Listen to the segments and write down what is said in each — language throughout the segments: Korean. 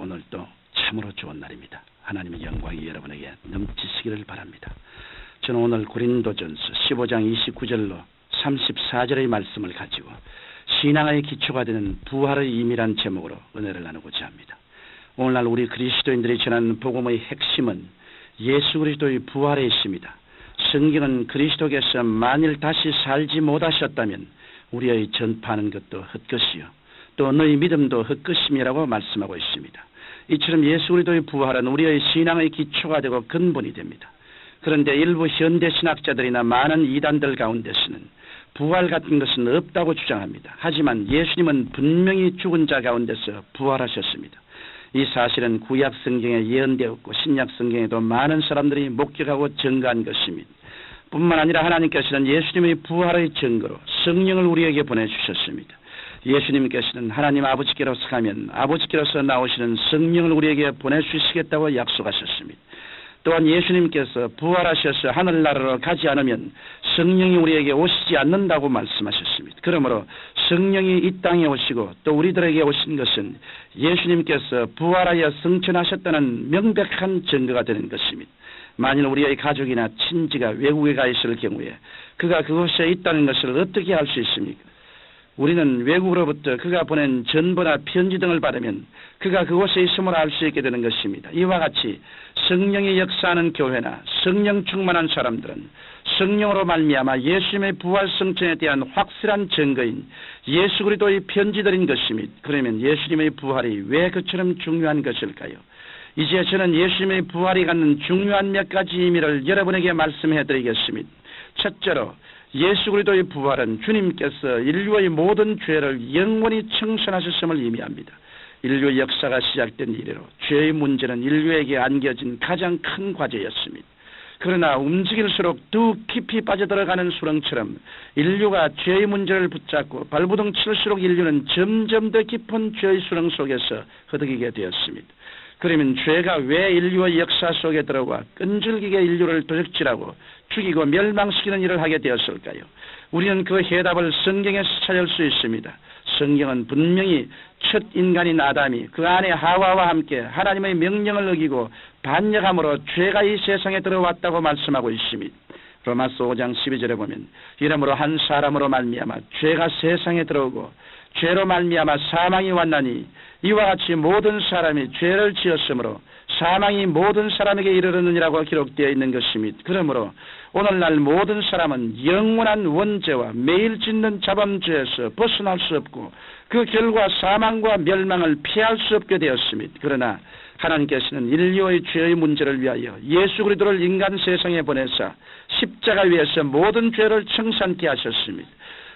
오늘도 참으로 좋은 날입니다. 하나님의 영광이 여러분에게 넘치시기를 바랍니다. 저는 오늘 고린도전서 15장 29절로 34절의 말씀을 가지고 신앙의 기초가 되는 부활의 의미란 제목으로 은혜를 나누고자 합니다. 오늘날 우리 그리스도인들이 전하는 복음의 핵심은 예수 그리스도의 부활에 있습니다. 성경은 그리스도께서 만일 다시 살지 못하셨다면 우리의 전파하는 것도 헛것이요 또 너희 믿음도 헛것임이라고 말씀하고 있습니다. 이처럼 예수 그리스도의 부활은 우리의 신앙의 기초가 되고 근본이 됩니다. 그런데 일부 현대 신학자들이나 많은 이단들 가운데서는 부활 같은 것은 없다고 주장합니다. 하지만 예수님은 분명히 죽은 자 가운데서 부활하셨습니다. 이 사실은 구약 성경에 예언되었고 신약 성경에도 많은 사람들이 목격하고 증거한 것입니다. 뿐만 아니라 하나님께서는 예수님의 부활의 증거로 성령을 우리에게 보내주셨습니다. 예수님께서는 하나님 아버지께로서 가면 아버지께로서 나오시는 성령을 우리에게 보내주시겠다고 약속하셨습니다. 또한 예수님께서 부활하셔서 하늘나라로 가지 않으면 성령이 우리에게 오시지 않는다고 말씀하셨습니다. 그러므로 성령이 이 땅에 오시고 또 우리들에게 오신 것은 예수님께서 부활하여 승천하셨다는 명백한 증거가 되는 것입니다. 만일 우리의 가족이나 친지가 외국에 가 있을 경우에 그가 그곳에 있다는 것을 어떻게 알 수 있습니까? 우리는 외국으로부터 그가 보낸 전보나 편지 등을 받으면 그가 그곳에 있음을 알 수 있게 되는 것입니다. 이와 같이 성령이 역사하는 교회나 성령 충만한 사람들은 성령으로 말미암아 예수님의 부활 성천에 대한 확실한 증거인 예수 그리스도의 편지들인 것입니다. 그러면 예수님의 부활이 왜 그처럼 중요한 것일까요? 이제 저는 예수님의 부활이 갖는 중요한 몇 가지 의미를 여러분에게 말씀해 드리겠습니다. 첫째로 예수 그리스도의 부활은 주님께서 인류의 모든 죄를 영원히 청산하셨음을 의미합니다. 인류 역사가 시작된 이래로 죄의 문제는 인류에게 안겨진 가장 큰 과제였습니다. 그러나 움직일수록 더 깊이 빠져들어가는 수렁처럼 인류가 죄의 문제를 붙잡고 발부둥 칠수록 인류는 점점 더 깊은 죄의 수렁 속에서 허덕이게 되었습니다. 그러면 죄가 왜 인류의 역사 속에 들어와 끈질기게 인류를 도적질하고 죽이고 멸망시키는 일을 하게 되었을까요? 우리는 그 해답을 성경에서 찾을 수 있습니다. 성경은 분명히 첫 인간인 아담이 그 안에 하와와 함께 하나님의 명령을 어기고 반역함으로 죄가 이 세상에 들어왔다고 말씀하고 있습니다. 로마서 5장 12절에 보면 이러므로 한 사람으로 말미암아 죄가 세상에 들어오고 죄로 말미암아 사망이 왔나니 이와 같이 모든 사람이 죄를 지었으므로 사망이 모든 사람에게 이르렀느니라고 기록되어 있는 것입니다. 그러므로 오늘날 모든 사람은 영원한 원죄와 매일 짓는 자범죄에서 벗어날 수 없고 그 결과 사망과 멸망을 피할 수 없게 되었습니다. 그러나 하나님께서는 인류의 죄의 문제를 위하여 예수 그리스도를 인간 세상에 보내사 십자가 위에서 모든 죄를 청산케 하셨습니다.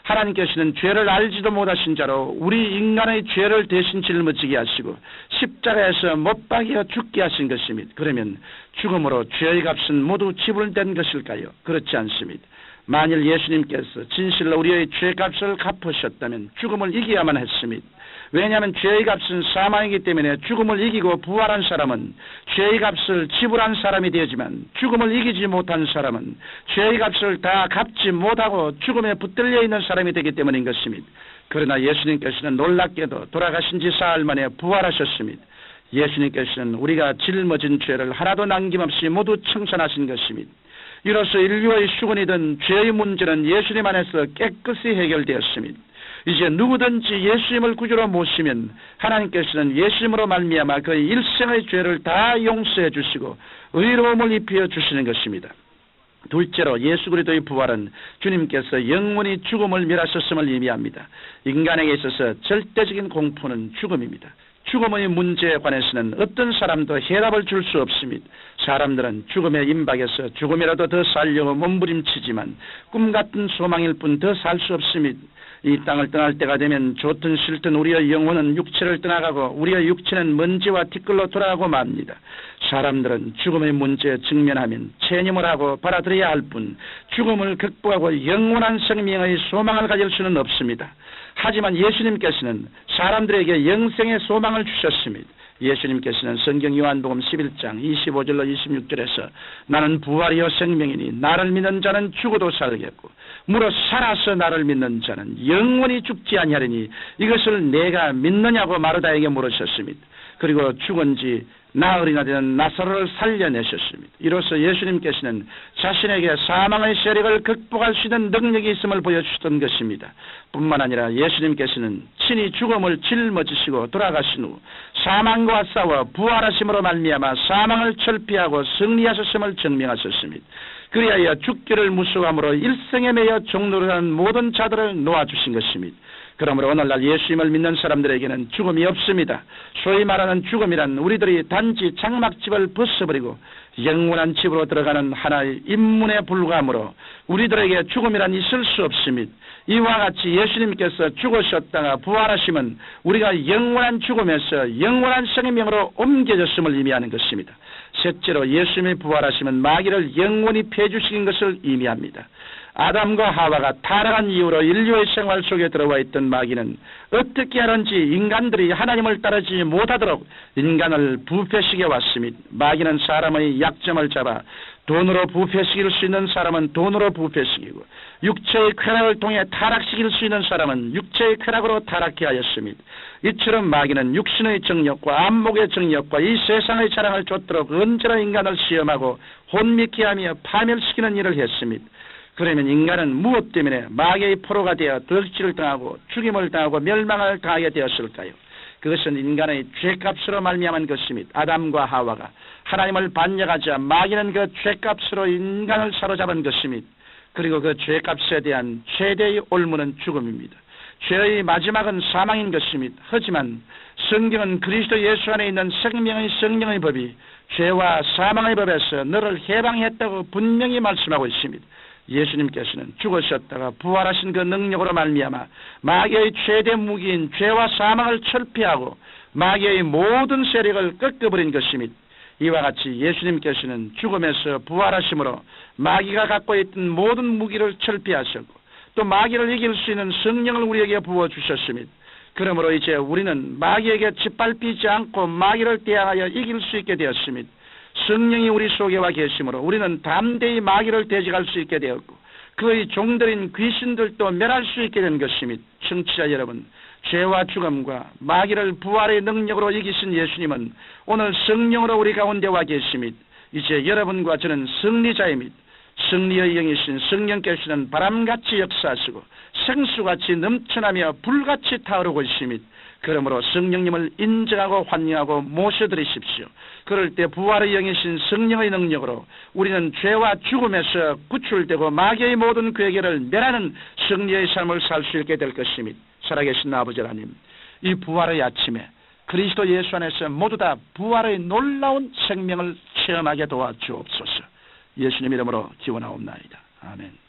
하나님께서는 죄를 알지도 못하신 자로 우리 인간의 죄를 대신 짊어지게 하시고 십자가에서 못 박여 죽게 하신 것입니다. 그러면 죽음으로 죄의 값은 모두 지불된 것일까요? 그렇지 않습니다. 만일 예수님께서 진실로 우리의 죄값을 갚으셨다면 죽음을 이겨야만 했습니다. 왜냐하면 죄의 값은 사망이기 때문에 죽음을 이기고 부활한 사람은 죄의 값을 지불한 사람이 되지만 죽음을 이기지 못한 사람은 죄의 값을 다 갚지 못하고 죽음에 붙들려 있는 사람이 되기 때문인 것입니다. 그러나 예수님께서는 놀랍게도 돌아가신 지 사흘 만에 부활하셨습니다. 예수님께서는 우리가 짊어진 죄를 하나도 남김없이 모두 청산하신 것입니다. 이로써 인류의 수건이든 죄의 문제는 예수님 안에서 깨끗이 해결되었습니다. 이제 누구든지 예수님을 구주로 모시면 하나님께서는 예수님으로 말미암아 그의 일생의 죄를 다 용서해 주시고 의로움을 입혀 주시는 것입니다. 둘째로 예수 그리스도의 부활은 주님께서 영원히 죽음을 멸하셨음을 의미합니다. 인간에게 있어서 절대적인 공포는 죽음입니다. 죽음의 문제에 관해서는 어떤 사람도 해답을 줄 수 없습니다. 사람들은 죽음의 임박에서 죽음이라도 더 살려고 몸부림치지만 꿈같은 소망일 뿐 더 살 수 없습니다. 이 땅을 떠날 때가 되면 좋든 싫든 우리의 영혼은 육체를 떠나가고 우리의 육체는 먼지와 티끌로 돌아가고 맙니다. 사람들은 죽음의 문제에 직면하면 체념을 하고 받아들여야 할 뿐 죽음을 극복하고 영원한 생명의 소망을 가질 수는 없습니다. 하지만 예수님께서는 사람들에게 영생의 소망을 주셨습니다. 예수님께서는 성경 요한복음 11장 25절로 26절에서 나는 부활이요 생명이니 나를 믿는 자는 죽어도 살겠고 무릇 살아서 나를 믿는 자는 영원히 죽지 아니하리니 이것을 내가 믿느냐고 마르다에게 물으셨습니다. 그리고 죽은 지 나흘이나 되는 나사로를 살려내셨습니다. 이로써 예수님께서는 자신에게 사망의 세력을 극복할 수 있는 능력이 있음을 보여주셨던 것입니다. 뿐만 아니라 예수님께서는 친히 죽음을 짊어지시고 돌아가신 후 사망과 싸워 부활하심으로 말미암아 사망을 철피하고 승리하셨음을 증명하셨습니다. 그리하여 죽기를 무서워함으로 일생에 매여 종노릇하는 모든 자들을 놓아주신 것입니다. 그러므로 오늘날 예수님을 믿는 사람들에게는 죽음이 없습니다. 소위 말하는 죽음이란 우리들이 단지 장막집을 벗어버리고 영원한 집으로 들어가는 하나의 입문에 불과하므로 우리들에게 죽음이란 있을 수 없습니다. 이와 같이 예수님께서 죽으셨다가 부활하심은 우리가 영원한 죽음에서 영원한 생명으로 옮겨졌음을 의미하는 것입니다. 셋째로 예수님이 부활하심은 마귀를 영원히 폐주시킨 것을 의미합니다. 아담과 하와가 타락한 이후로 인류의 생활 속에 들어와 있던 마귀는 어떻게 하는지 인간들이 하나님을 따르지 못하도록 인간을 부패시켜 왔습니다. 마귀는 사람의 약점을 잡아 돈으로 부패시킬 수 있는 사람은 돈으로 부패시키고 육체의 쾌락을 통해 타락시킬 수 있는 사람은 육체의 쾌락으로 타락해 하였습니다. 이처럼 마귀는 육신의 정욕과 안목의 정욕과 이 세상의 자랑을 쫓도록 언제나 인간을 시험하고 혼미케 하며 파멸시키는 일을 했습니다. 그러면 인간은 무엇 때문에 마귀의 포로가 되어 덕질을 당하고 죽임을 당하고 멸망을 당하게 되었을까요? 그것은 인간의 죄값으로 말미암은 것입니다. 아담과 하와가 하나님을 반역하자 마귀는 그 죄값으로 인간을 사로잡은 것입니다. 그리고 그 죄값에 대한 최대의 올무는 죽음입니다. 죄의 마지막은 사망인 것입니다. 하지만 성경은 그리스도 예수 안에 있는 생명의 성령의 법이 죄와 사망의 법에서 너를 해방했다고 분명히 말씀하고 있습니다. 예수님께서는 죽으셨다가 부활하신 그 능력으로 말미암아 마귀의 최대 무기인 죄와 사망을 철폐하고 마귀의 모든 세력을 꺾어버린 것입니다. 이와 같이 예수님께서는 죽음에서 부활하심으로 마귀가 갖고 있던 모든 무기를 철폐하셨고 또 마귀를 이길 수 있는 성령을 우리에게 부어주셨습니다. 그러므로 이제 우리는 마귀에게 짓밟히지 않고 마귀를 대항하여 이길 수 있게 되었습니다. 성령이 우리 속에 와 계심으로 우리는 담대히 마귀를 대적할 수 있게 되었고 그의 종들인 귀신들도 멸할 수 있게 된 것입니다. 청취자 여러분, 죄와 죽음과 마귀를 부활의 능력으로 이기신 예수님은 오늘 성령으로 우리 가운데 와 계십니다. 이제 여러분과 저는 승리자입니다. 승리의 영이신 성령께서는 바람같이 역사하시고 생수같이 넘쳐나며 불같이 타오르고 있습니다. 그러므로 성령님을 인정하고 환영하고 모셔드리십시오. 그럴 때 부활의 영이신 성령의 능력으로 우리는 죄와 죽음에서 구출되고 마귀의 모든 괴계를 멸하는 승리의 삶을 살 수 있게 될 것입니다. 살아계신 아버지 하나님, 이 부활의 아침에 그리스도 예수 안에서 모두 다 부활의 놀라운 생명을 체험하게 도와주옵소서. 예수님 이름으로 기원하옵나이다. 아멘.